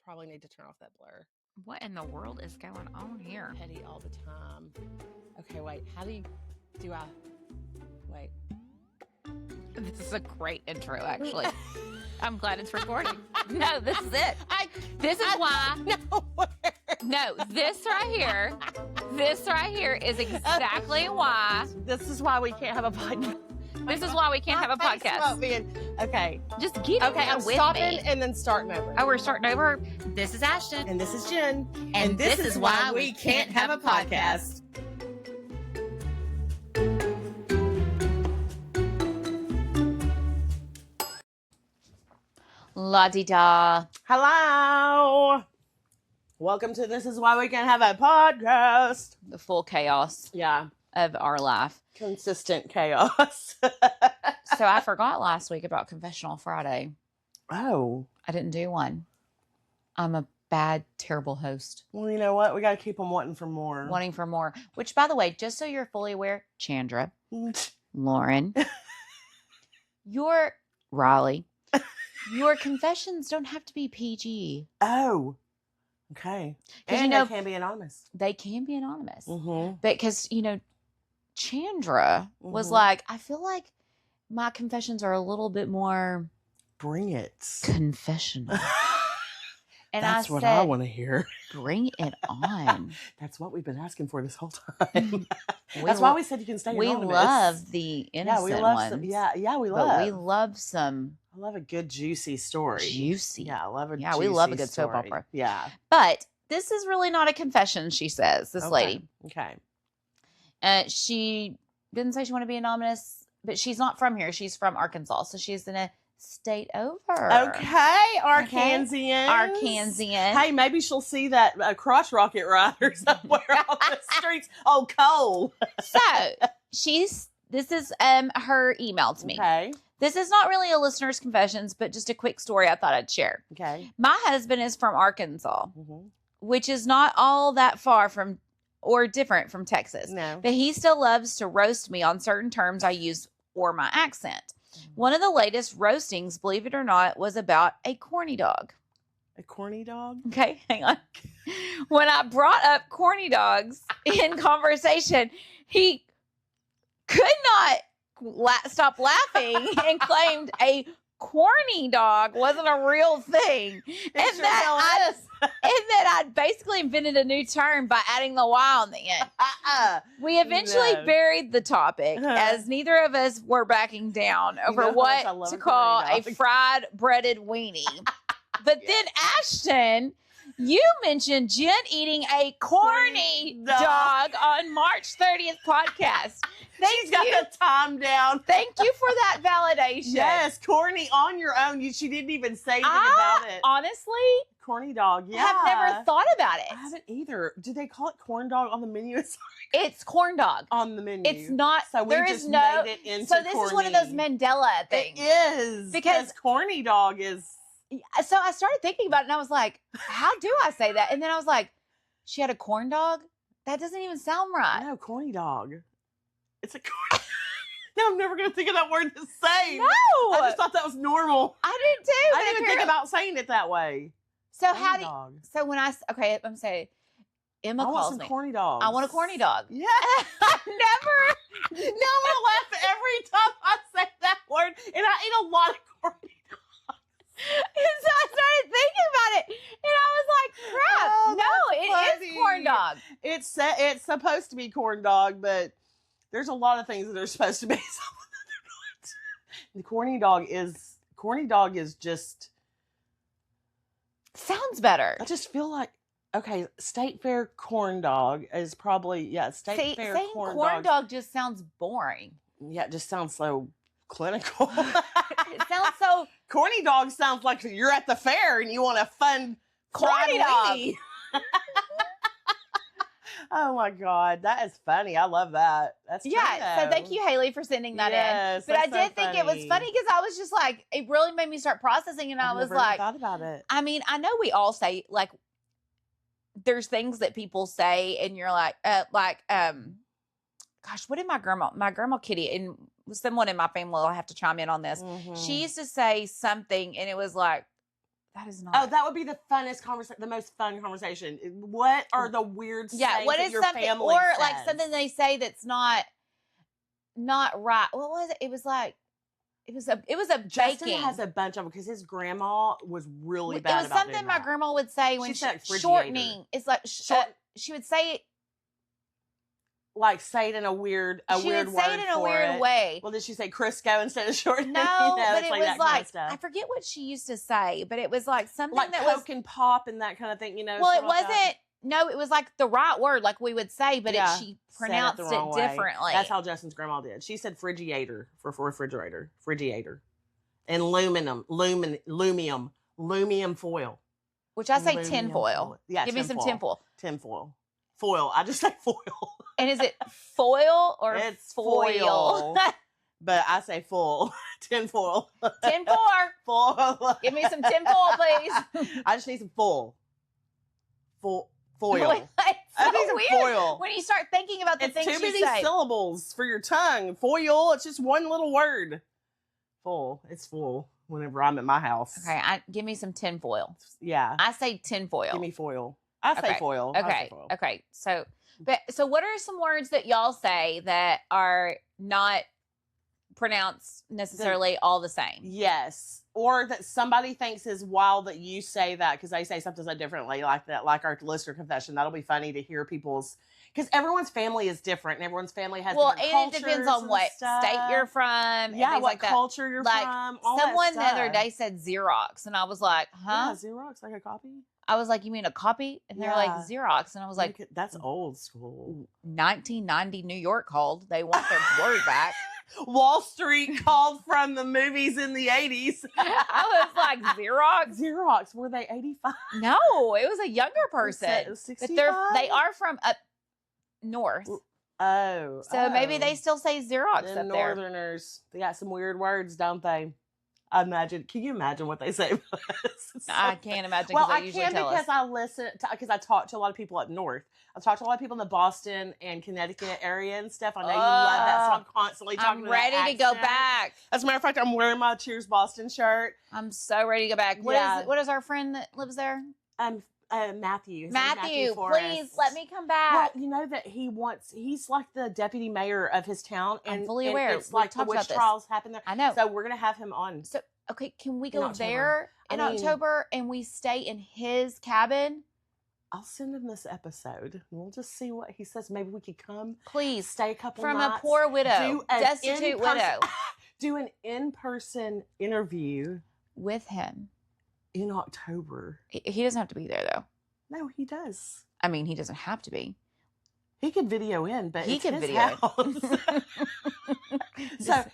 probably need to turn off that blur. What in the world is going on here? Petty all the time. Okay, wait. How do I... Wait. This is a great intro, actually. I'm glad it's recording. No, this is it. This is why. No, this right here is exactly why. This is why we can't have a podcast. This is why we can't have a podcast. Okay. Just get in there I'm with stopping me. and then starting over. Oh, we're starting over. This is Ashton. And this is Jen. And this is why we can't have a podcast. La-di-da. Hello. Welcome to This Is Why We Can't Have a Podcast. The full chaos Yeah. of our life. Consistent chaos. So I forgot last week about Confessional Friday. Oh. I didn't do one. I'm a bad, terrible host. Well, you know what? We got to keep them wanting for more. Wanting for more. Which, by the way, just so you're fully aware, Chandra, Lauren, Riley, your confessions don't have to be PG. Oh. Okay. And you know, they can be anonymous. They can be anonymous. Mm-hmm. Because, Chandra was like, I feel like my confessions are a little bit more... Bring it. Confessional. And That's I what said, I want to hear. Bring it on. That's what we've been asking for this whole time. That's why we said you can stay anonymous. We love the innocent we love ones. some, we love. But we love some... I love a good juicy story. Juicy. Yeah, I love a Yeah, juicy we love a good story. soap opera. Yeah. But this is really not a confession, she says, this lady. Okay. She didn't say she wanted to be anonymous, but she's not from here. She's from Arkansas, so she's in a state over. Okay, Arkansians. Arkansian. Hey, maybe she'll see that crotch rocket rider somewhere on the streets. Oh, Cole. So, this is her email to me. Okay. This is not really a listener's confessions, but just a quick story I thought I'd share. Okay. My husband is from Arkansas, which is not all that far from or different from Texas. No. But he still loves to roast me on certain terms I use or my accent. One of the latest roastings, believe it or not, was about a corny dog. A corny dog? Okay, hang on. When I brought up corny dogs in conversation, he could not stop laughing and claimed a corny dog wasn't a real thing. And that I'd basically invented a new term by adding the Y on the end. We eventually buried the topic as neither of us were backing down over what to call a fried breaded weenie. But then Ashton, you mentioned Jen eating a corny dog on March 30th podcast. She's got the time down. Thank you for that validation. Yes, corny on your own. She didn't even say anything about it. Honestly, corny dog. Yeah, have never thought about it. I haven't either. Do they call it corn dog on the menu? It's corn dog on the menu. It's not. So we there just is no. made it into so this corny. is one of those Mandela things. It is because corny dog is. So I started thinking about it, and I was like, "How do I say that?" And then I was like, "She had a corn dog? That doesn't even sound right." No, corny dog. It's a corn. No, I'm never going to think of that word the same. No, I just thought that was normal. I did too. I didn't even think about saying it that way. So corny how do? Dog. So when I'm saying, Emma calls want some me. Corny dogs. I want a corny dog. Yeah. I never. No, I'm going to laugh every time I say that word, and I eat a lot of corny dogs. And so I started thinking about it, and I was like, crap. Oh, no, it funny. is corn dog. It's supposed to be corn dog, but there's a lot of things that are supposed to be something that they're not. The corny dog is just sounds better. I just feel like okay, State Fair corn dog is probably State Fair saying corn dog just sounds boring. Yeah, it just sounds so clinical. It sounds so corny dog sounds like you're at the fair and you want a fun corny dog. Oh my God, that is funny. I love that. That's true, so thank you, Haley, for sending that in. But I did think it was funny because I was just like, it really made me start processing, and I was like, thought about it. I mean, I know we all say like, there's things that people say, and you're like, gosh, what did my grandma Kitty, and someone in my family will have to chime in on this. She used to say something, and it was like, That is not. Oh, that would be the funnest conversation, the most fun conversation. What are the weird sayings what that is your something, family or says? like something they say that's not right? What was it? It was like it was a Justin baking. has a bunch of them because his grandma was really bad. It was about something doing my that. grandma would say when She said frigidator. shortening. It's like she would say it. Like say it in a weird She would say it in a weird way. Well, did she say Crisco instead of shortening? No, but it like was that like kind of stuff. I forget what she used to say, but it was like something Like that Coke was and Pop and that kind of thing. well, it sort of like wasn't. that. No, it was like the right word, like we would say, but Yeah, she said pronounced the it wrong way. differently. That's how Justin's grandma did. She said frigidator for refrigerator, frigidator, and luminum foil. Which I say Aluminum tinfoil. foil. Yeah, give me some tinfoil. Tinfoil. Foil. I just say foil. And is it foil or It's foil? But I say full. Tinfoil. Tinfoil. Foil. Give me some tinfoil, please. I just need some foil. Foil. It's I so need some weird foil. when you start thinking about the It's things too you many say. syllables for your tongue. Foil. It's just one little word. Full. It's full. Whenever I'm at my house. Okay, give me some tinfoil. Yeah. I say tinfoil. Give me foil. I say Okay. foil. I say Okay. foil. Okay. So what are some words that y'all say that are not pronounced necessarily all the same? Yes. Or that somebody thinks is wild that you say that because they say something so differently like that, like our listener confession. That'll be funny to hear people's, because everyone's family is different and everyone's family has different and cultures. it depends on and what stuff. state you're from. Yeah, and what like that. culture you're Like, from. All someone that the other stuff. day said Xerox, and I was like, huh? Yeah, Xerox, like a copy? I was like, you mean a copy? And they're like, Yeah. Xerox. And I was like, that's old school. 1990 New York called. They want their word back. Wall Street called from the movies in the 80s. I was like, Xerox? Xerox, were they 85? No, it was a younger person. But 65? they are from up north. Oh. So maybe they still say Xerox Them up there. Northerners. They got some weird words, don't they? Can you imagine what they say about us? I can't imagine Well, because I they usually can tell because us. I listen because I talk to a lot of people up north. I've talked to a lot of people in the Boston and Connecticut area and stuff. I know you love that, so I'm constantly talking. I'm ready to go back. As a matter of fact, I'm wearing my Cheers Boston shirt. I'm so ready to go back. What is our friend that lives there? Matthew. Matthew, Forrest. please let me come back. Well, you know that he's like the deputy mayor of his town. And, I'm fully aware. It's like the witch trials happen there. I know. So we're going to have him on. So, okay, can we go October. there in October and we stay in his cabin? I'll send him this episode. We'll just see what he says. Maybe we could come. Please. Stay a couple from nights. A poor widow. Destitute widow. Do an in-person interview. With him. In October. He doesn't have to be there, though. No, he does. I mean, he doesn't have to be. He could video in, but he it's could his video house. So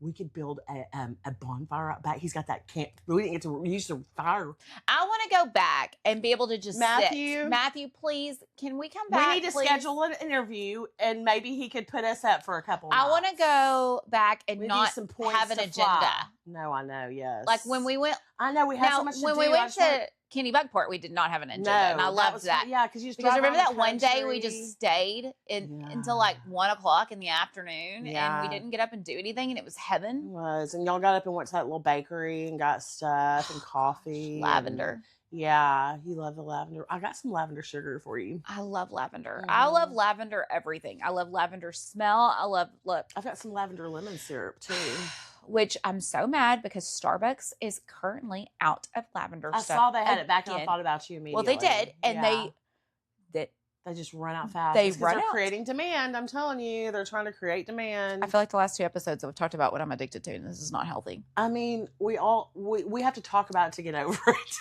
we could build a bonfire out back. He's got that camp. We didn't get to use the fire. I want to go back and be able to just Matthew, please, can we come back? We need to schedule an interview, and maybe he could put us up for a couple. I want to go back and not have an agenda. Fly. No, I know. Yes, like when we went. I know we had so much to do. When we went to Kenny Buckport, we did not have an agenda, and I loved that. Yeah, because remember that one day we just stayed until like 1 o'clock in the afternoon, and we didn't get up and do anything, and it was heaven. It was, and y'all got up and went to that little bakery and got stuff and coffee, lavender. Yeah, he loved the lavender. I got some lavender sugar for you. I love lavender. I love lavender everything. I love lavender smell. I've got some lavender lemon syrup too. Which I'm so mad because Starbucks is currently out of lavender stuff. I saw they had it back and I thought about you immediately. Well, they did. And they just run out fast. They're creating demand. I'm telling you, they're trying to create demand. I feel like the last 2 episodes we've talked about what I'm addicted to, and this is not healthy. I mean, we have to talk about it to get over it.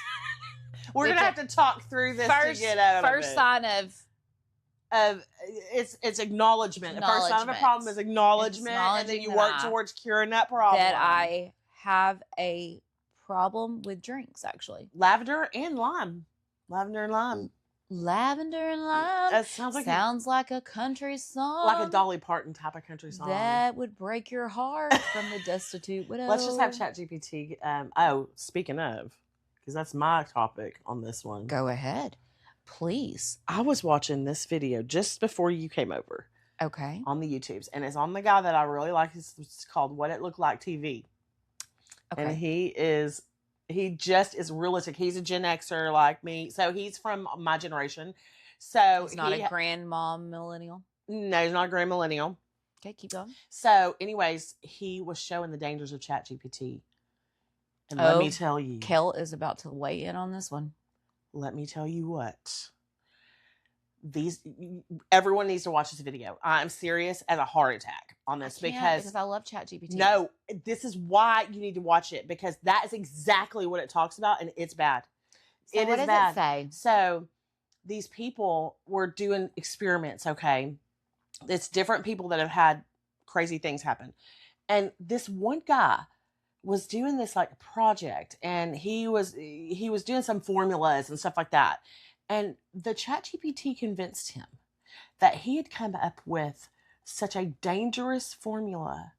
We're going to have to talk through this to get out of it. First sign of it's acknowledgement. The first sign of a problem is acknowledgement, and then you work towards curing that problem. That I have a problem with drinks, actually. Lavender and lime. Lavender and lime. Lavender and lime. That sounds like a country song. Like a Dolly Parton type of country song. That would break your heart from the destitute widow. Let's just have ChatGPT. Speaking of, because that's my topic on this one. Go ahead. Please. I was watching this video just before you came over. Okay. On the YouTubes. And it's on the guy that I really like. It's called What It Looked Like TV. Okay. And he is He just is realistic. He's a Gen Xer like me. So he's from my generation. So He's not a grandmom millennial. No, he's not a grand millennial. Okay, keep going. So anyways, he was showing the dangers of ChatGPT. And let me tell you. Kel is about to weigh in on this one. Let me tell you what. Everyone needs to watch this video. I'm serious as a heart attack on this because I love ChatGPT. No, this is why you need to watch it, because that is exactly what it talks about, and it's bad. So what does it say? So these people were doing experiments, okay? It's different people that have had crazy things happen. And this one guy was doing this like project, and he was doing some formulas and stuff like that. And the ChatGPT convinced him that he had come up with such a dangerous formula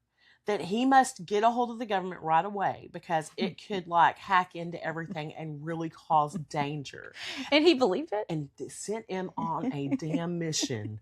that he must get a hold of the government right away, because it could like hack into everything and really cause danger. And he believed it? And sent him on a damn mission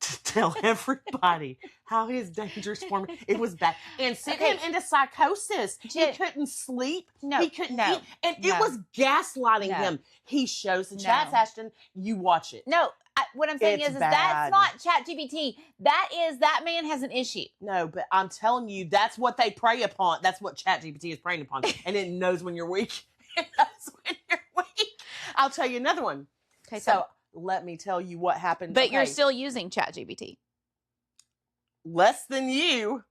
to tell everybody how his dangerous formula, it was bad. And sent him into psychosis. He couldn't sleep. He couldn't eat. And it was gaslighting him. He shows the chats, Ashton. You watch it. No. What I'm saying is that's not ChatGPT. That man has an issue. No, but I'm telling you, that's what they prey upon. That's what ChatGPT is preying upon. And it knows when you're weak. It knows when you're weak. I'll tell you another one. Okay, so let me tell you what happened. But you're still using ChatGPT. Less than you.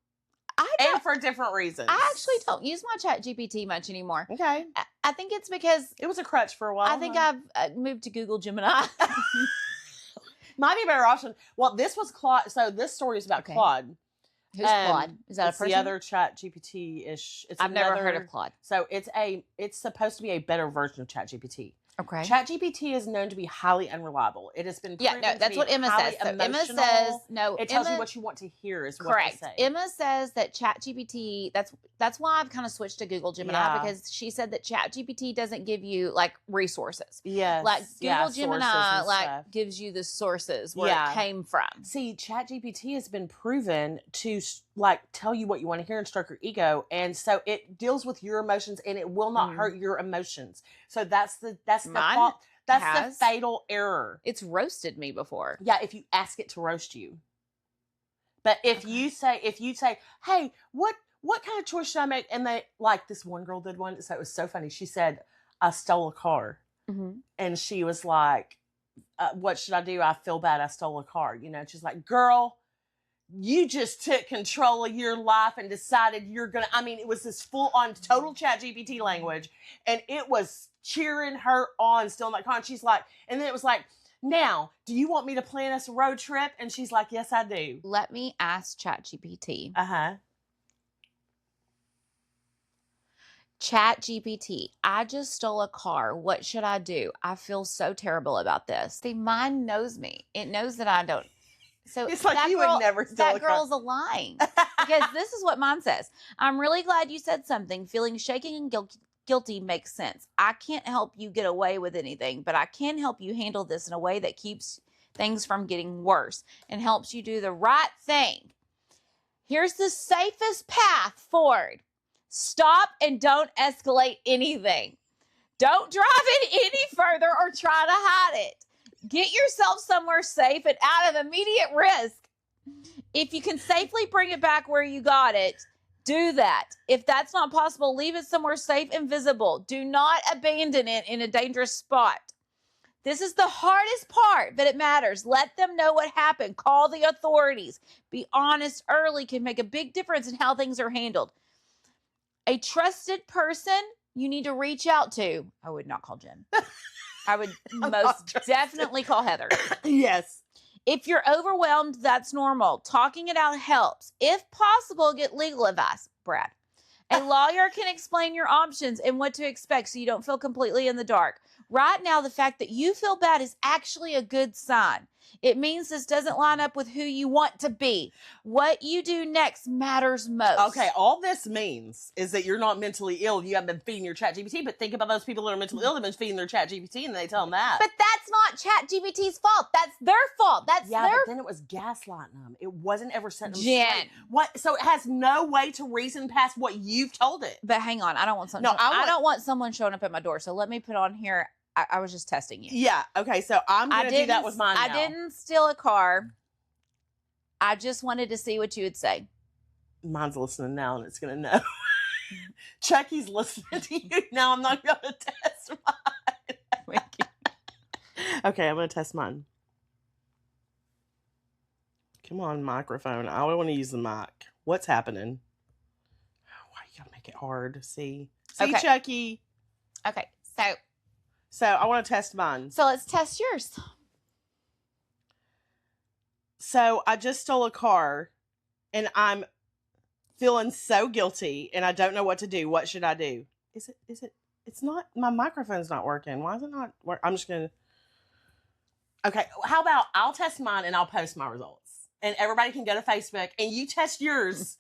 And for different reasons. I actually don't use my ChatGPT much anymore. Okay. I think it's because it was a crutch for a while. I think I've moved to Google Gemini. Might be a better option. Well, this was Claude. So this story is about Claude. Who's Claude? Is that a person? The other ChatGPT-ish. I've never heard of Claude. So it's supposed to be a better version of ChatGPT. Okay. ChatGPT is known to be highly unreliable. It has been proven that's what Emma says. So Emma says it tells you what you want to hear is correct. What they say. Emma says that ChatGPT. That's why I've kind of switched to Google Gemini, because she said that ChatGPT doesn't give you like resources. Yes. Like Google Gemini like gives you the sources where it came from. See, ChatGPT has been proven to like tell you what you want to hear and stroke your ego, and so it deals with your emotions and it will not hurt your emotions. So that's the fatal error. It's roasted me before. Yeah, if you ask it to roast you. But if you say, hey, what kind of choice should I make? And they, like this one girl did one, so it was so funny. She said, I stole a car. And she was like, what should I do? I feel bad I stole a car. You know, she's like, girl, you just took control of your life and decided you're going to, I mean, it was this full on total ChatGPT language, and it was cheering her on still in that car. And she's like, and then it was like, now, do you want me to plan us a road trip? And she's like, yes, I do. Let me ask ChatGPT. ChatGPT, I just stole a car. What should I do? I feel so terrible about this. See, mine knows me. It knows that I don't. So it's like you would never steal a car. That girl's lying. Because this is what mine says. I'm really glad you said something. Feeling shaking and guilty makes sense. I can't help you get away with anything, but I can help you handle this in a way that keeps things from getting worse and helps you do the right thing. Here's the safest path forward. Stop and don't escalate anything. Don't drive it any further or try to hide it. Get yourself somewhere safe and out of immediate risk. If you can safely bring it back where you got it, do that. If that's not possible, leave it somewhere safe and visible. Do not abandon it in a dangerous spot. This is the hardest part, but it matters. Let them know what happened. Call the authorities. Be honest early can make a big difference in how things are handled. A trusted person you need to reach out to. I would not call Jen. I would most definitely call Heather. Yes. If you're overwhelmed, that's normal. Talking it out helps. If possible, get legal advice. Brad. A lawyer can explain your options and what to expect so you don't feel completely in the dark. Right now, the fact that you feel bad is actually a good sign. It means this doesn't line up with who you want to be. What you do next matters most. Okay, all this means is that you're not mentally ill. You haven't been feeding your ChatGPT, but think about those people that are mentally ill that have been feeding their ChatGPT and they tell them that. But that's not ChatGPT's fault. That's their fault. That's yeah, their but then it was gaslighting them. It wasn't ever setting them Jen. straight. What? So it has no way to reason past what you've told it. But hang on, I don't want something. No, I don't want someone showing up at my door. So let me put on here. I was just testing you. Yeah. Okay. So I'm gonna do that with mine. I didn't steal a car. I just wanted to see what you would say. Mine's listening now, and it's gonna know. Chucky's listening to you now. I'm not gonna test mine. Okay, I'm gonna test mine. Come on, microphone. I want to use the mic. What's happening? Why you gotta make it hard? See, Okay. Chucky. Okay, so I want to test mine. So let's test yours. So I just stole a car, and I'm feeling so guilty, and I don't know what to do. What should I do? Is it? It's not. My microphone's not working. Why is it not work? I'm just gonna. Okay, how about I'll test mine and I'll post my results, and everybody can go to Facebook and you test yours.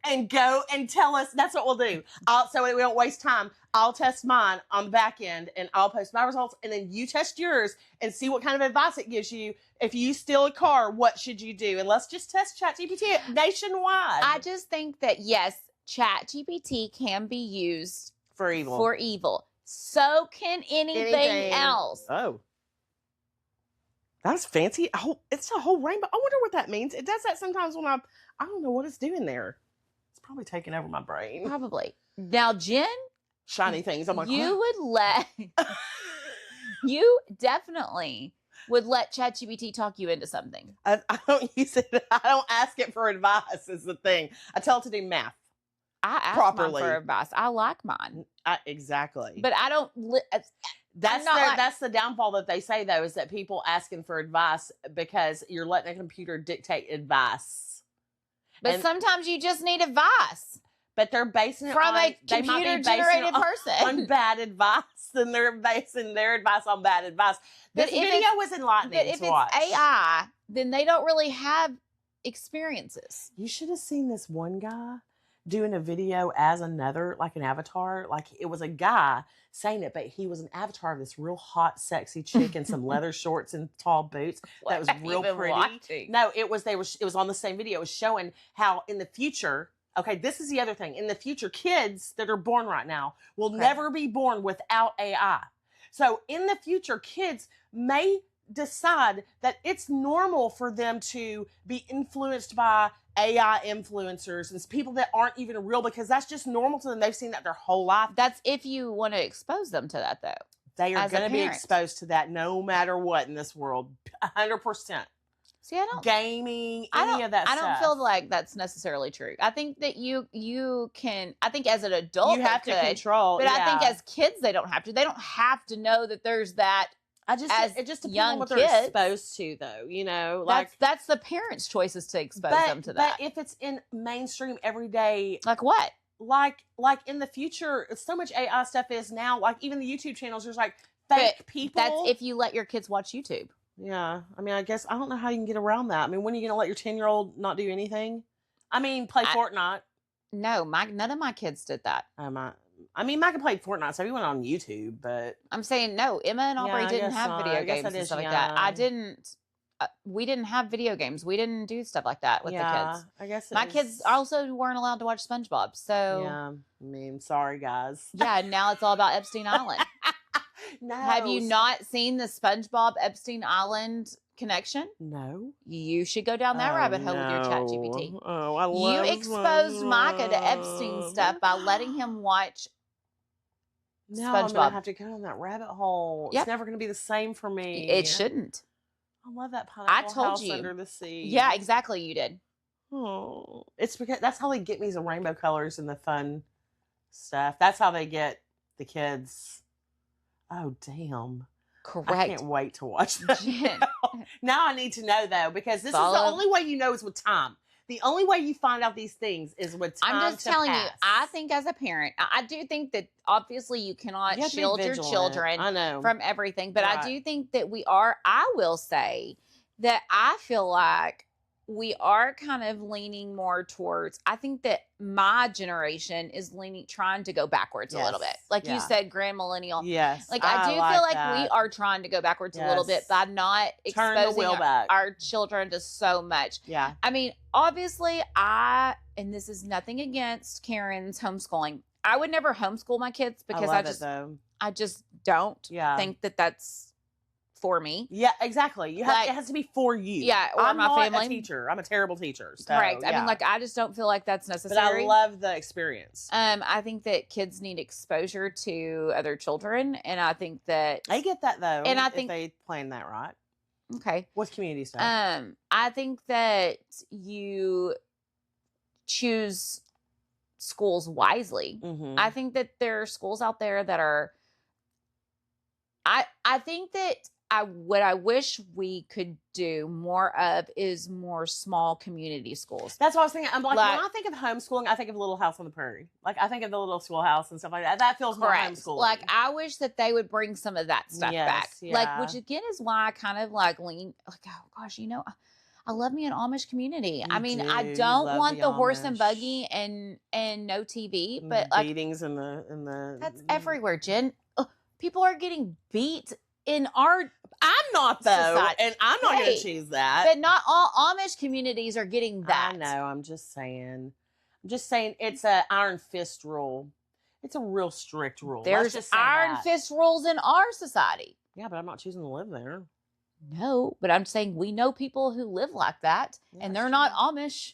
And go and tell us. That's what we'll do. So we don't waste time. I'll test mine on the back end and I'll post my results. And then you test yours and see what kind of advice it gives you. If you steal a car, what should you do? And let's just test ChatGPT nationwide. I just think that, yes, ChatGPT can be used for evil. So can anything else. Oh. That's fancy. Oh, it's a whole rainbow. I wonder what that means. It does that sometimes when I don't know what it's doing there. Probably taking over my brain. Probably. Now, Jen, shiny things. I'm like, you definitely would let ChatGPT talk you into something. I don't use it. I don't ask it for advice. Is the thing. I tell it to do math. I ask properly mine for advice. I like mine. Exactly. But I don't. That's the downfall that they say though, is that people asking for advice because you're letting a computer dictate advice. But sometimes you just need advice. But they're basing it from a computer-generated person on bad advice, and they're basing their advice on bad advice. This video was enlightening to watch. But if it's AI, then they don't really have experiences. You should have seen this one guy doing a video as another, like an avatar. Like it was a guy saying it, but he was an avatar of this real hot, sexy chick in some leather shorts and tall boots. That was real pretty. Watching? No, it was on the same video. It was showing how in the future, okay, this is the other thing. In the future, kids that are born right now will never be born without AI. So in the future, kids may decide that it's normal for them to be influenced by AI influencers and people that aren't even real, because that's just normal to them. They've seen that their whole life. That's if you want to expose them to that, though. They are going to be exposed to that no matter what in this world. 100%. See, I don't gaming, any of that stuff. I don't feel like that's necessarily true. I think that you can. I think as an adult you have to control, but I think as kids they don't have to. They don't have to know that there's that. It just depends on what they're exposed to, though. You know, like that's the parents' choices to expose them to that. But if it's in mainstream everyday, like what? Like in the future, so much AI stuff is now. Like even the YouTube channels, there's like fake people. That's if you let your kids watch YouTube. Yeah, I mean, I guess I don't know how you can get around that. I mean, when are you going to let your 10-year-old not do anything? I mean, play Fortnite. No, none of my kids did that. I mean, Micah played Fortnite, so he went on YouTube, but I'm saying no. Emma and Aubrey didn't have video games and stuff like that. I didn't. We didn't have video games. We didn't do stuff like that with the kids. I guess my kids also weren't allowed to watch SpongeBob. So yeah, I mean, sorry guys. Yeah, now it's all about Epstein Island. No. Have you not seen the SpongeBob Epstein Island connection? No. You should go down that rabbit hole with your ChatGPT. Oh, I love You exposed Micah to Epstein stuff by letting him watch SpongeBob. I'm going to have to go down that rabbit hole. Yep. It's never going to be the same for me. It shouldn't. I love that pineapple house under the sea. Yeah, exactly. You did. Oh, it's because that's how they get me, the rainbow colors and the fun stuff. That's how they get the kids. Oh, damn. Correct. I can't wait to watch that. Now I need to know, though, because this is the only way you know is with time. The only way you find out these things is with time. I'm just telling you, I think as a parent, I do think that obviously you cannot shield your children from everything. But I do think that I will say that I feel like we are kind of leaning more towards, I think that my generation is trying to go backwards a little bit. Yes. Like Yeah. you said, grand millennial. Yes. Like I do feel like we that. are trying to go backwards a little bit Yes. by not Turn the exposing wheel back. our children to so much. Yeah. I mean, obviously and this is nothing against Karen's homeschooling. I would never homeschool my kids because I just don't think that that's for me. Yeah, exactly. It has to be for you. Yeah, or I'm my not family. a teacher. I'm a terrible teacher. So, Correct. yeah. I mean, like, I just don't feel like that's necessary. But I love the experience. I think that kids need exposure to other children, and I think that I get that though. And I think if they plan that right. Okay. With community stuff. I think that you choose schools wisely. Mm-hmm. I think that there are schools out there that are. I think that what I wish we could do more of is more small community schools. That's what I was thinking. I'm like when I think of homeschooling, I think of Little House on the Prairie. Like I think of the little schoolhouse and stuff like that. That feels more homeschooling. Like I wish that they would bring some of that stuff back. Yeah. Like, which again is why I kind of like lean like, oh gosh, I love me an Amish community. I mean, I don't want the horse and buggy and no TV, but like beatings in the that's everywhere, Jen. People are getting beat in our I'm not though, society. and I'm not going to choose that. But not all Amish communities are getting that. I know. I'm just saying. It's a iron fist rule. It's a real strict rule. There's iron fist rules in our society. Yeah, but I'm not choosing to live there. No, but I'm saying we know people who live like that, and they're not Amish.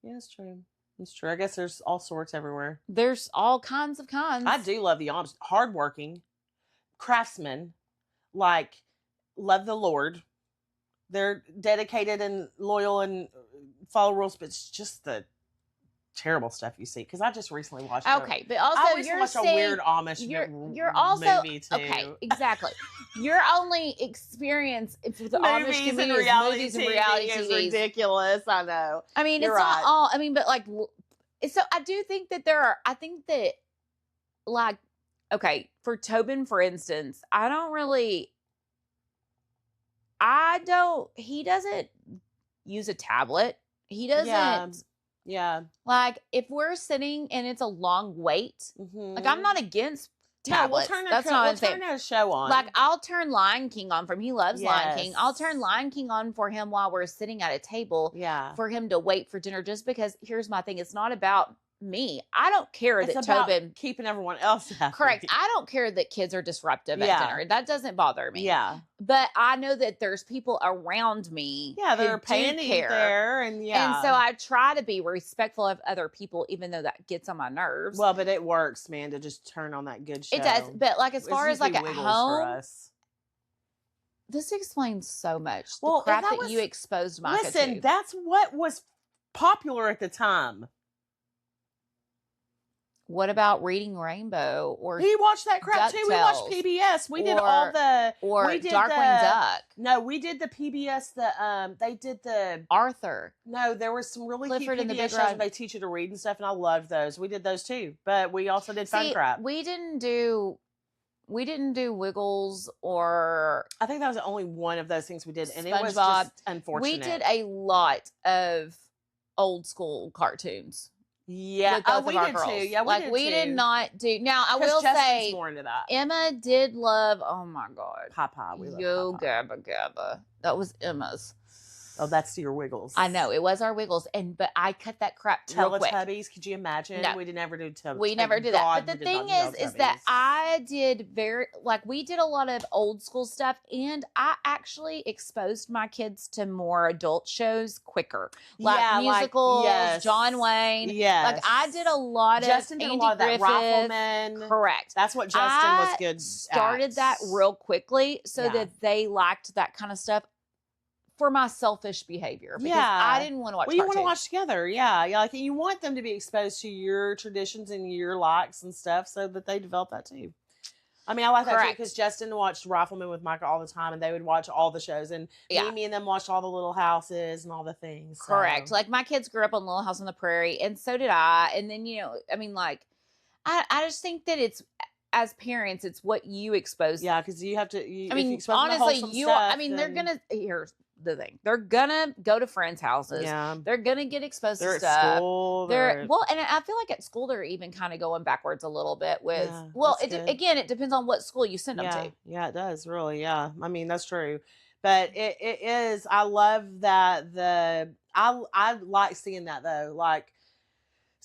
Yeah, it's true. It's true. I guess there's all sorts everywhere. There's all kinds of kinds. I do love the Amish. Hardworking, craftsmen, like love the Lord. They're dedicated and loyal and follow rules, but it's just the terrible stuff you see. Because I just recently watched. Okay, but also you're saying a weird Amish. You're also movie too. Okay, exactly. Your only experience with the Amish community and movies and reality is TV. Ridiculous. I know. I mean, You're it's right. not all. I mean, but like, so I do think that there are. I think that, like, okay, for Tobin, for instance, he doesn't use a tablet. He doesn't. Yeah. Like, if we're sitting and it's a long wait, like, I'm not against tablets. No, we'll turn a show on. Like, I'll turn Lion King on for him. He loves Lion King. Yes. I'll turn Lion King on for him while we're sitting at a table. Yeah. For him to wait for dinner, just because here's my thing. It's not about me. I don't care It's that about Tobin keeping everyone else happy. Correct. I don't care that kids are disruptive at dinner. That doesn't bother me. Yeah. But I know that there's people around me. Yeah, they're paying care. there, and And so I try to be respectful of other people, even though that gets on my nerves. Well, but it works, man, to just turn on that good show. It does. But like as far as like at Wiggles home, for us. this explains so much. Well, the crap that that was- you exposed Micah Listen, to. that's what was popular at the time. What about Reading Rainbow or We watched that crap too. We watched DuckTales. PBS. We did all the or we did Darkwing Duck? No, we did the PBS. They did the Arthur. No, there was some really Clifford cute and the PBS Big shows Red. where they teach you to read and stuff, and I loved those. We did those too, but we also did fun crap. We didn't do Wiggles or I think that was the only one of those things we did, and it was SpongeBob. just unfortunate. We did a lot of old school cartoons. Yeah, with both we of our did girls. too. Yeah, we did too. not do. Now I 'Cause will Justin's say, more into that. Emma did love. Oh my god, Papa, we love Yo Papa. Gabba Gabba. That was Emma's. Oh, that's your Wiggles. I know it was our Wiggles, but I cut that crap real quick. Teletubbies. Could you imagine? No. We did never do Teletubbies. We never did that. But the thing is that I did we did a lot of old school stuff, and I actually exposed my kids to more adult shows quicker. Like musicals, John Wayne. Yes. Like I did a lot of Justin did Andy a lot of that Griffith. Rifleman. Correct. That's what Justin was good started at. that real quickly so that they liked that kind of stuff. For my selfish behavior, because I didn't want to watch. Well, you cartoons. want to watch together, yeah. Like you want them to be exposed to your traditions and your likes and stuff, so that they develop that too. I mean, I like that too because Justin watched Rifleman with Micah all the time, and they would watch all the shows, and me and them watched all the Little Houses and all the things. So. Correct. Like my kids grew up on Little House on the Prairie, and so did I. And then I mean, like, I just think that as parents, it's what you expose. Yeah, because you have to. I mean, honestly, they're gonna. Here's the thing: they're gonna go to friends' houses. Yeah, they're gonna get exposed they're to stuff. at school. Well, and I feel like at school they're even kind of going backwards a little bit with. Yeah, well, it depends on what school you send them to. Yeah, it does really. Yeah, I mean that's true, but it is. I love that I like seeing that though, like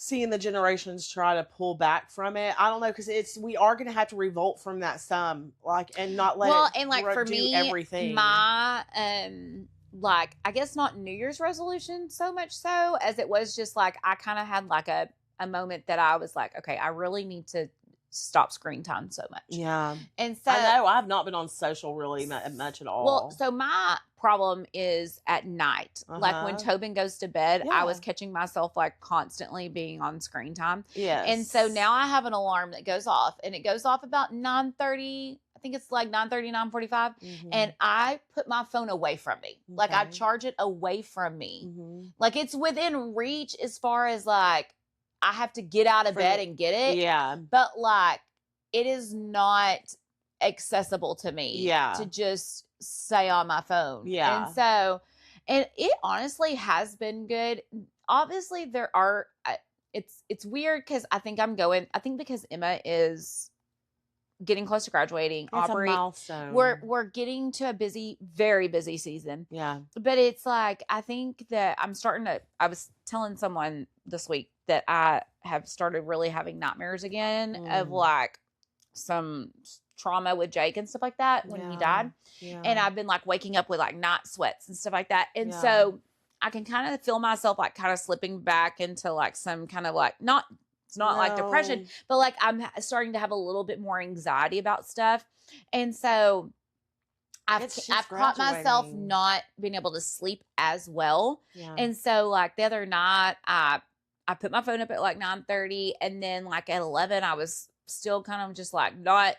seeing the generations try to pull back from it. I don't know, because we are going to have to revolt from that some, like, and not let it and like for do me, everything. my like, I guess not New Year's resolution so much so as it was just like I kind of had like a moment that I was like, okay, I really need to stop screen time so much. Yeah. And so I know I've not been on social really much at all. Well, so my problem is at night. Like when Tobin goes to bed, I was catching myself like constantly being on screen time. Yes. And so now I have an alarm that goes off, and it goes off about 9:30. I think it's like 9:30, 9:45. Mm-hmm. And I put my phone away from me. Okay. Like I charge it away from me. Mm-hmm. Like it's within reach as far as like I have to get out of bed and get it. Yeah. But like it is not accessible to me to just stay on my phone. Yeah. And so, and it honestly has been good. Obviously there are, it's weird because I think because Emma is getting close to graduating. It's Aubrey, a milestone. We're getting to a very busy season. Yeah. But it's like, I think that I was telling someone this week that I have started really having nightmares again of like some trauma with Jake and stuff like that when he died. Yeah. And I've been like waking up with like night sweats and stuff like that. And so I can kind of feel myself like kind of slipping back into like some kind of like, it's not like depression, but like I'm starting to have a little bit more anxiety about stuff. And so I've caught myself not being able to sleep as well. Yeah. And so like the other night, I put my phone up at like 9:30, and then like at 11, I was still kind of just like not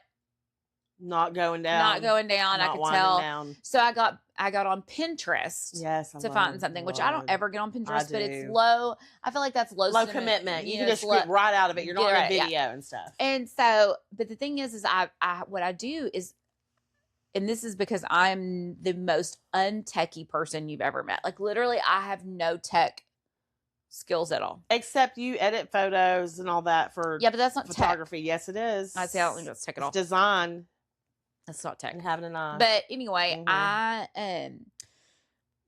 going down. I could tell. Down. So I got on Pinterest to find something, which I don't ever get on Pinterest, but it's low. I feel like that's low commitment. You can just skip right out of it. You're not on video and stuff. And so, but the thing is I what I do is, and this is because I'm the most untechy person you've ever met. Like literally, I have no tech skills at all. Except you edit photos and all that for but that's not photography. Tech. Yes, it is. I don't think that's tech at all. It's design. That's not tech. And having an eye. But anyway, I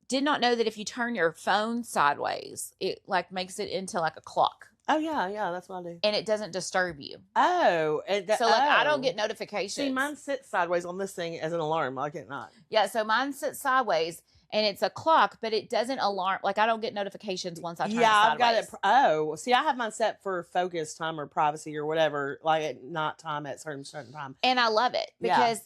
did not know that if you turn your phone sideways, it like makes it into like a clock. Oh yeah, that's what I do. And it doesn't disturb you. Oh, so like I don't get notifications. See, mine sits sideways on this thing as an alarm. Like it not. Yeah, so mine sits sideways. And it's a clock, but it doesn't alarm. Like I don't get notifications once I turn it sideways. I've got it. Oh, see, I have mine set for focus time or privacy or whatever, like at night time at certain time. And I love it because,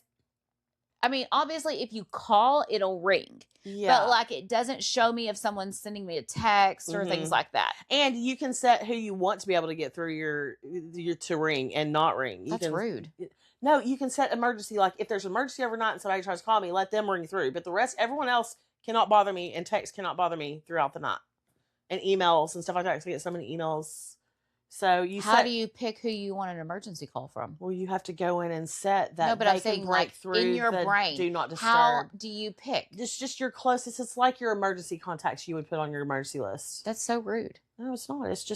I mean, obviously, if you call, it'll ring. Yeah. But like, it doesn't show me if someone's sending me a text or things like that. And you can set who you want to be able to get through your to ring and not ring. That's rude. No, you can set emergency. Like if there's an emergency overnight and somebody tries to call me, let them ring through. But the rest, everyone else cannot bother me, and text cannot bother me throughout the night, and emails and stuff like that. Because I get so many emails. So how do you pick who you want an emergency call from? Well, you have to go in and set that. No, but I'm saying like through in your brain, do not disturb. How do you pick? It's just your closest. It's like your emergency contacts you would put on your emergency list. That's so rude. No, it's not. It's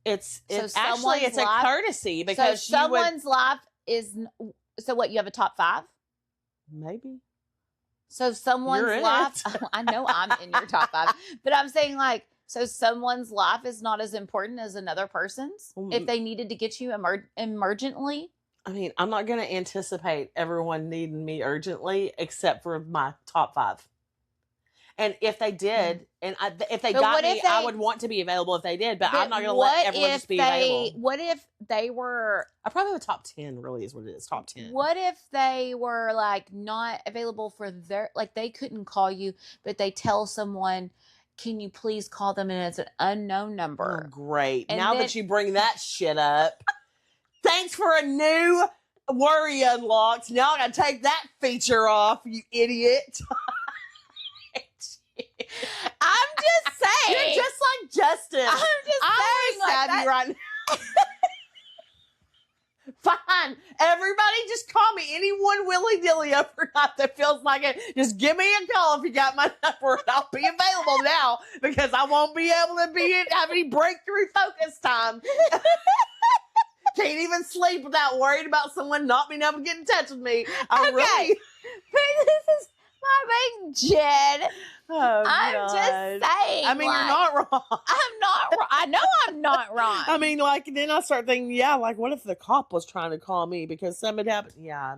actually a courtesy because someone's life is. So what? You have a top 5? Maybe. So someone's life, I know I'm in your top 5, but I'm saying like, so someone's life is not as important as another person's if they needed to get you emergently. I mean, I'm not going to anticipate everyone needing me urgently except for my top 5. And if they did, and if they got me, I would want to be available if they did, but I'm not going to let everyone just be available. What if they were... I probably have a top 10, really is what it is, top 10. What if they were, like, not available for their... Like, they couldn't call you, but they tell someone, can you please call them, and it's an unknown number. Oh, great. And now that you bring that shit up, thanks for a new worry unlocked. Now I got to take that feature off, you idiot. I'm just saying. You're just like Justin. I'm just saying. Like that. Right now. Fine. Everybody just call me anyone willy-nilly overnight that feels like it. Just give me a call if you got my number, and I'll be available now because I won't be able to have any breakthrough focus time. Can't even sleep without worried about someone not being able to get in touch with me. Okay. But this is my big Jen. Oh, I'm God. just saying. I mean, like, you're not wrong. I'm not wrong. I know I'm not wrong. I mean, like, then I start thinking, yeah, like, what if the cop was trying to call me because something happened? Yeah.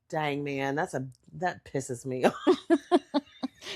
Dang, man, that pisses me off.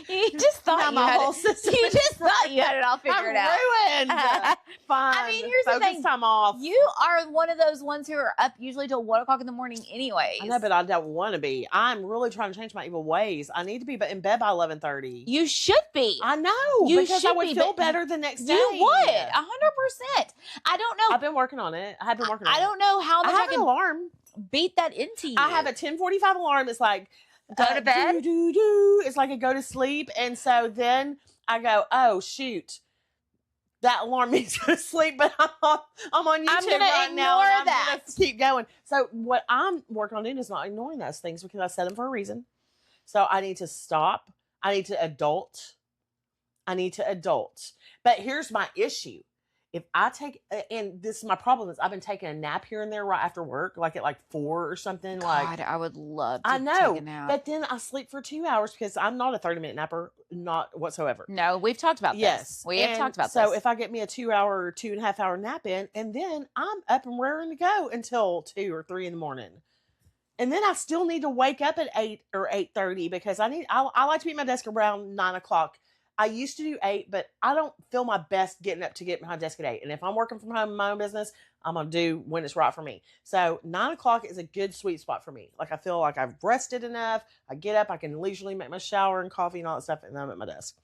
You just thought Now you my had whole it. system You is just thought you had it all figured out. I'm ruined. Fine. I mean, here's the Focus thing. time off. You are one of those ones who are up usually till 1 o'clock in the morning anyways. I know, but I don't want to be. I'm really trying to change my evil ways. I need to be in bed by 11:30. You should be. I know, You because I should would be, feel but better the next day. You would, 100%. I don't know. I've been working on it. I have been working on it. I don't know how I much I have an can alarm. beat that into you. I have a 10:45 alarm. It's like, Go to bed? Do. It's like a go to sleep. And so then I go, oh, shoot. That alarm means go to sleep, but I'm on YouTube I'm gonna right now. ignore And I'm that. gonna keep going. So what I'm working on doing is not ignoring those things because I set them for a reason. So I need to stop. I need to adult. But here's my issue. If I take, and this is my problem, is I've been taking a nap here and there right after work, like at 4 or something. God, I would love to I know, take a nap. but then I sleep for 2 hours because I'm not a 30-minute napper, not whatsoever. No, we've talked about Yes. this. We have talked about so this. if I get me a 2 hour or 2.5 hour nap in, and then I'm up and raring to go until 2 or 3 in the morning. And then I still need to wake up at 8 or 8:30 because I like to be at my desk around 9 o'clock. I used to do 8, but I don't feel my best getting up to get behind desk at 8. And if I'm working from home in my own business, I'm going to do when it's right for me. So 9 o'clock is a good sweet spot for me. Like I feel like I've rested enough. I get up, I can leisurely make my shower and coffee and all that stuff, and then I'm at my desk.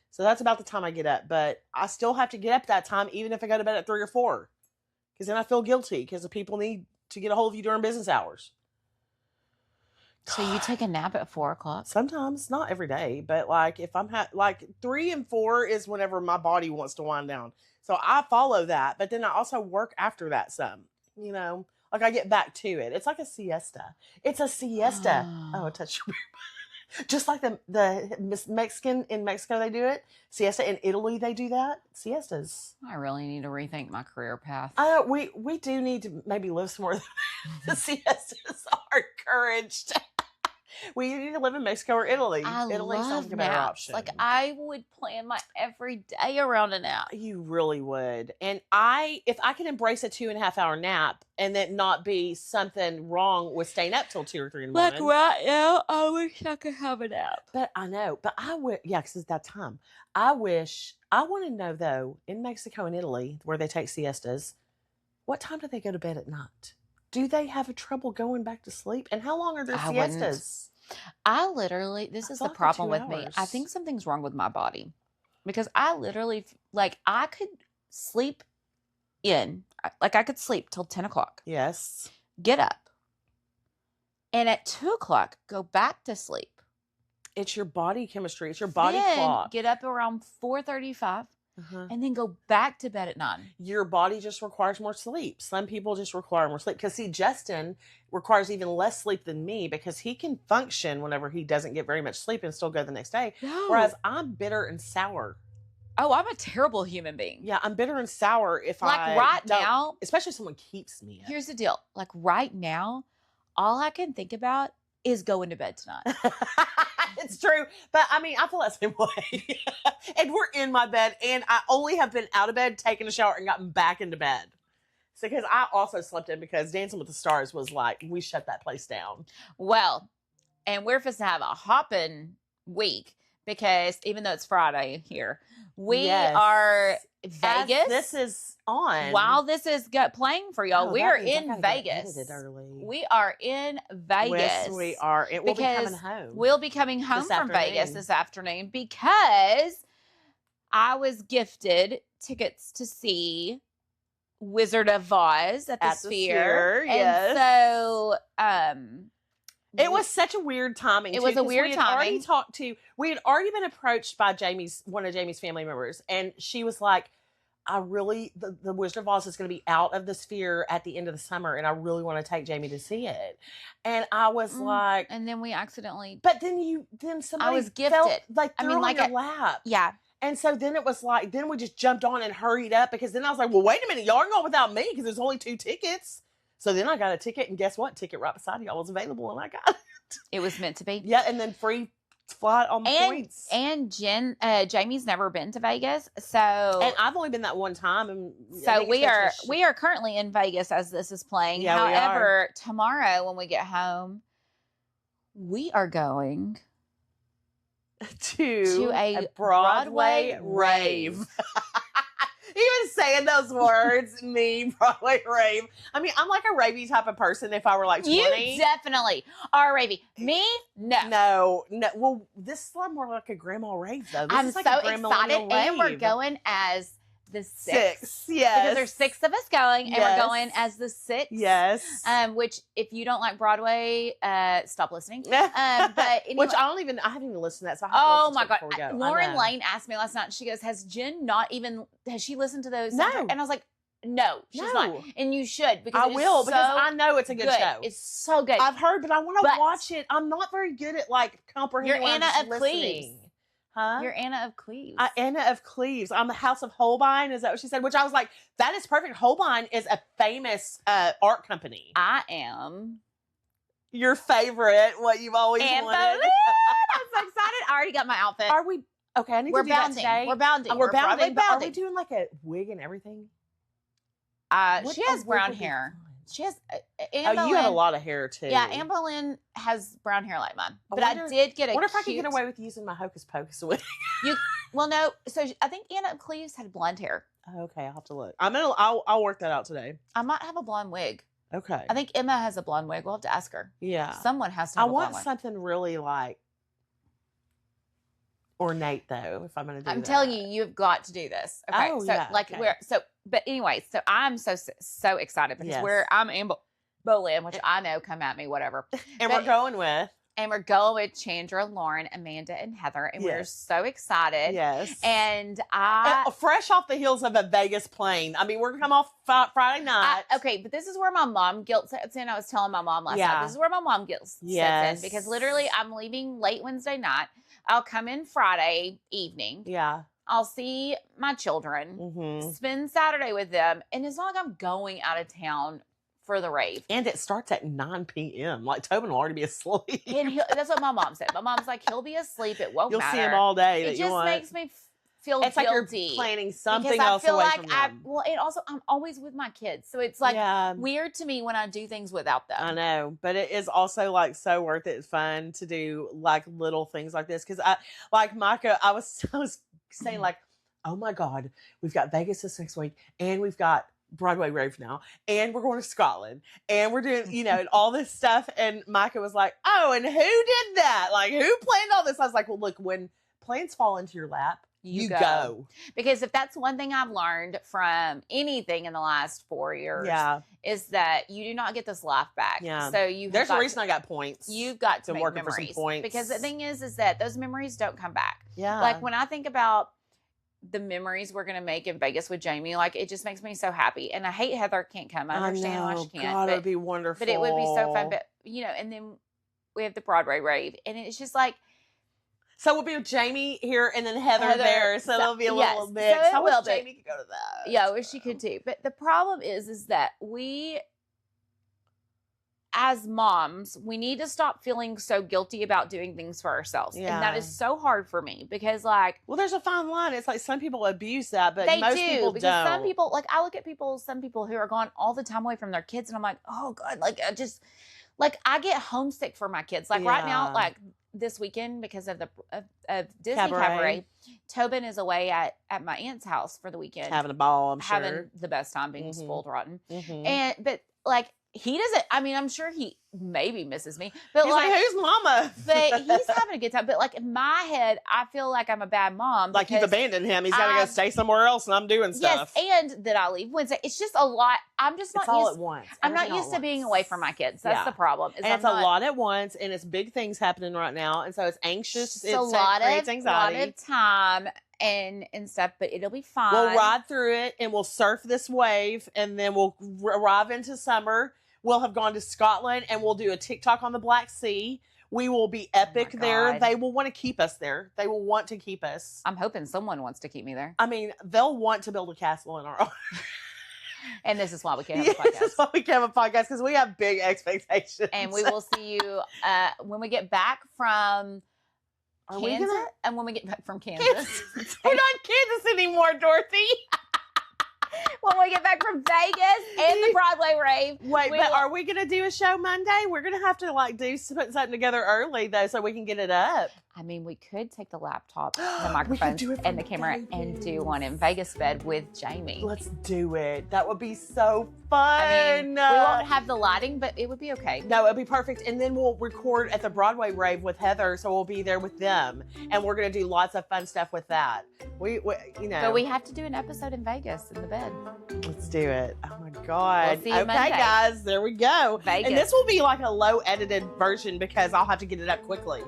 So that's about the time I get up. But I still have to get up that time, even if I go to bed at 3 or 4. Because then I feel guilty because the people need to get a hold of you during business hours. So you take a nap at 4 o'clock? Sometimes, not every day, but like if I'm 3 and 4 is whenever my body wants to wind down. So I follow that, but then I also work after that some, like I get back to it. It's like a siesta. It's a siesta. Oh, I touched your just like the Mexican in Mexico, they do it. Siesta in Italy, they do that. Siestas. I really need to rethink my career path. We do need to maybe live somewhere that the siestas are encouraged. We need to live in Mexico or Italy. Italy sounds love like a better naps. option. Like I would plan my every day around a nap. You really would. And if I can embrace a 2.5 hour nap and then not be something wrong with staying up till 2 or 3 in the morning. Like right now, I wish I could have a nap. But I know. But I would, because it's that time. I want to know though, in Mexico and Italy, where they take siestas, what time do they go to bed at night? Do they have a trouble going back to sleep? And how long are their siestas? This is the problem with me. I think something's wrong with my body because I literally, I could sleep I could sleep till 10 o'clock. Yes. Get up. And at 2 o'clock, go back to sleep. It's your body chemistry. It's your body then clock. Get up around 4:35. And then go back to bed at 9. Your body just requires more sleep. Some people just require more sleep. Because, see, Justin requires even less sleep than me because he can function whenever he doesn't get very much sleep and still go the next day. No. Whereas I'm bitter and sour. Oh, I'm a terrible human being. Yeah, I'm bitter and sour if now, especially if someone keeps me up. Here's the deal. Like right now, all I can think about is going to bed tonight. It's true. But I mean, I feel that same way. And we're in my bed and I only have been out of bed, taken a shower and gotten back into bed. So because I also slept in because Dancing with the Stars was like, we shut that place down. Well, and we're supposed to have a hopping week because even though it's Friday here, we are Vegas. As this is on. While this is playing for y'all, we are in Vegas. We are in Vegas. Yes, we are. We'll be coming home. We'll be coming home from Vegas this afternoon because I was gifted tickets to see Wizard of Oz at the Sphere. Yes. And so it was such a weird timing. It was a weird timing. We had already been approached by one of Jamie's family members, and she was like, I really, the Wizard of Oz is going to be out of the sphere at the end of the summer, and I really want to take Jamie to see it. And I was like, and then we accidentally. but then somebody was gifted. felt like I threw mean, it like on your lap. Yeah. And so then it was like, then we just jumped on and hurried up, because then I was like, well, wait a minute, y'all aren't going without me, because there's only 2 tickets. So then I got a ticket, and guess what? Ticket right beside y'all was available, and I got it. It was meant to be. Yeah, and then free flight on the points. And Jamie's never been to Vegas, so And I've only been that one time, and so we are currently in Vegas as this is playing. Yeah, however, tomorrow when we get home, we are going to a Broadway rave. Even saying those words, me, Broadway rave. I mean, I'm like a ravey type of person if I were like 20. You definitely are a ravey. Me, no. No. Well, this is more like a grandma rave, though. This I'm is like so a grandmillennial excited, and we're rave. going as the 6. Yes. Because there's 6 of us going, and Yes. we're going as the 6. Yes. Which, if you don't like Broadway, stop listening. But anyway, Which I haven't even listened to that. So I have to oh listen my to it god, before we go. I Lauren know. Lane asked me last night. She goes, "Has Jen has she listened to those?" No. And I was like, "No, she's not." No. And you should, because I it is will, because so I know it's a good show. It's so good. I've heard, but I want to But- watch it. I'm not very good at like comprehending. You're what I'm Anna just of listening. Cleves. Huh? You're Anna of Cleves. Anna of Cleves. I'm the House of Holbein. Is that what she said? Which I was like, that is perfect. Holbein is a famous art company. I am Your favorite, what you've always Anne wanted. Boleyn. I'm so excited. I already got my outfit. Are we? Okay, I need We're to do that bounding. today. We're bounding. We're bounding. Broadway But are we bounding. doing like a wig and everything? She has wig brown would be hair. fun? She has. Oh, Anne you have a Boleyn- lot of hair too. Yeah, Anne Boleyn has brown hair like mine. I But I wonder- did get a What if I could cute- get away with using my Hocus Pocus wig? Well, no. So I think Anna of Cleves had blonde hair. Okay, I'll have to look. I'll work that out today. I might have a blonde wig. Okay. I think Emma has a blonde wig. We'll have to ask her. Yeah. Someone has to I have a want blonde wig. something really like ornate though, if I'm gonna do I'm that. telling you, you've got to do this. Okay. Oh, so yeah, like okay. but anyway, so I'm so excited because Yes. I'm Anne Boleyn, which I know, come at me, whatever. And but- we're going with And we're going with Chandra, Lauren, Amanda, and Heather, and we're Yes. so excited. yes. And fresh off the heels of a Vegas plane. I mean, we're gonna come off Friday night. okay, but this is where my mom guilt sets in. I was telling my mom last Yeah. night. This is where my mom guilt sets Yes. in because literally I'm leaving late Wednesday night. I'll come in Friday evening. Yeah. I'll see my children, Mm-hmm. spend Saturday with them, and it's not like I'm going out of town for the rave. And it starts at 9 p.m. Like Tobin will already be asleep. And that's what my mom said. My mom's like, he'll be asleep. It won't You'll matter. see him all day. It That you just want. makes me feel It's like you're guilty. planning something because else I feel away like from them. well, and also I'm always with my kids, so it's like yeah. weird to me when I do things without them. I know, but it is also like so worth it. It's fun to do like little things like this because I like Micah. I was saying like, oh my god, we've got Vegas this next week, and we've got Broadway rave now, and we're going to Scotland, and we're doing and all this stuff. And Micah was like, oh, and who did that? Like, who planned all this? I was like, well, look, when plans fall into your lap, you go. Because if that's one thing I've learned from anything in the last 4 years, Yeah, is that you do not get this life back. Yeah. So there's a reason I got points. you've got to been make working for some memories. points. Because the thing is that those memories don't come back. yeah, Like when I think about the memories we're gonna make in Vegas with Jamie, like it just makes me so happy. And I hate Heather can't come. I understand why she can't. God, but, it'd be wonderful. but it would be so fun. But and then we have the Broadway rave, and it's just like So we'll be with Jamie here and then Heather Heather, there. So it'll be a yes, little so mix. it I wish will be. Jamie could go to that. yeah, I wish she could too. But the problem is that we, as moms, we need to stop feeling so guilty about doing things for ourselves. And that Yeah. is so hard for me because like Well, there's a fine line. It's like some people abuse that, but they most do people because don't. some people like I look at some people who are gone all the time away from their kids and I'm like, oh God, like I just like I get homesick for my kids. Like right now, Yeah. like this weekend because of the of Disney Cabaret. Cabaret, Tobin is away at my aunt's house for the weekend, having a ball, I'm having sure. the best time, being Mhm. spoiled rotten. Mhm. But like he doesn't. I mean, I'm sure he maybe misses me, but He's like, who's mama? but he's having a good time. But like in my head, I feel like I'm a bad mom. Like you've because- abandoned him. He's got to go I've- stay somewhere else, and I'm doing stuff. Yes, and that I leave Wednesday. It's just a lot. I'm just not it's all used. at once. I'm not Everything all used at to being once. away from my kids. That's Yeah. the problem. And it's a lot at once, and it's big things happening right now, and so it's anxious. It's a lot creates of anxiety. time, and stuff, but it'll be fine. We'll ride through it and we'll surf this wave, and then we'll arrive into summer. We'll have gone to Scotland and we'll do a TikTok on the Black Sea. We will be epic there. God. They will want to keep us there. They will want to keep us. I'm hoping someone wants to keep me there. I mean, they'll want to build a castle in our own. And this is why we can't have a podcast. This is why we can't have a podcast, because we have big expectations. And we will see you when we get back from Kansas. And when we get back from Kansas. We're not Kansas anymore, Dorothy. When we get back from Vegas and the Broadway rave. Wait, but are we going to do a show Monday? We're going to have to put something together early, though, so we can get it up. I mean, we could take the laptop, the microphones, and the camera and do one in Vegas bed with Jamie. Let's do it. That would be so fun. I mean, we won't have the lighting, but it would be okay. No, it'll be perfect. And then we'll record at the Broadway rave with Heather, so we'll be there with them. And we're going to do lots of fun stuff with that. We But we have to do an episode in Vegas in the bed. Let's do it. Oh, my God. We'll see you okay, Monday. guys. There we go. Vegas. And this will be like a low edited version because I'll have to get it up quickly.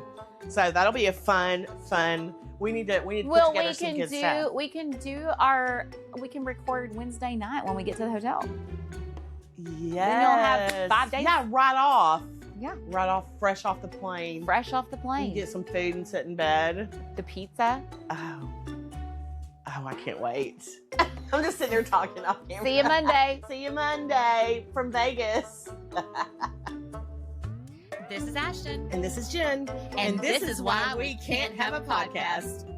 So that'll be a fun. We need to put together some good stuff. We can record Wednesday night when we get to the hotel. Yeah. Then you'll have 5 days. Yeah, right off. Yeah. Right off, fresh off the plane. Fresh off the You plane. can get some food and sit in bed. The pizza. Oh, I can't wait. I'm just sitting there talking off camera. See you Monday. See you Monday from Vegas. This is Ashton. And this is Jen. And this is why we can't have a podcast.